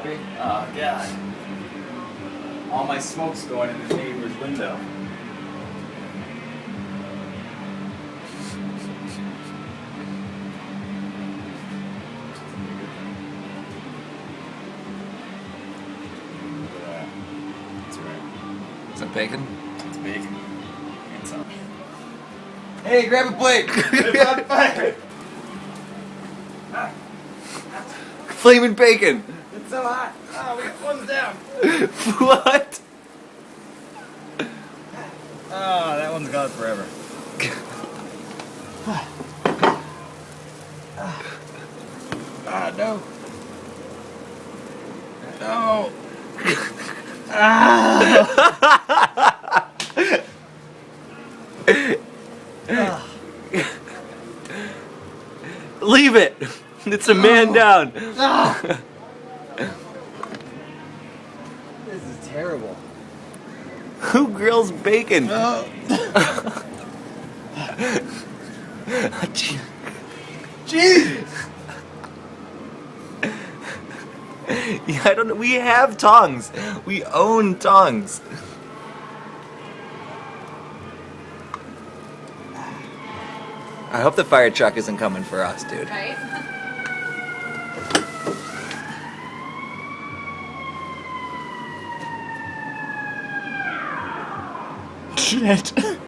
happy? Oh, God. All my smoke's going in the neighbor's window. That's right. Is that bacon? It's bacon. And some. Hey, grab a plate! It's on fire! Flaming bacon! It's so hot! Oh, we got one's down! What? Oh, that one's gone forever. Ah, no. No. Leave it! It's a man down! This is terrible. Who grills bacon? Jesus! Yeah, I don't know. We have tongs. We own tongs. I hope the fire truck isn't coming for us, dude. Right? Shit.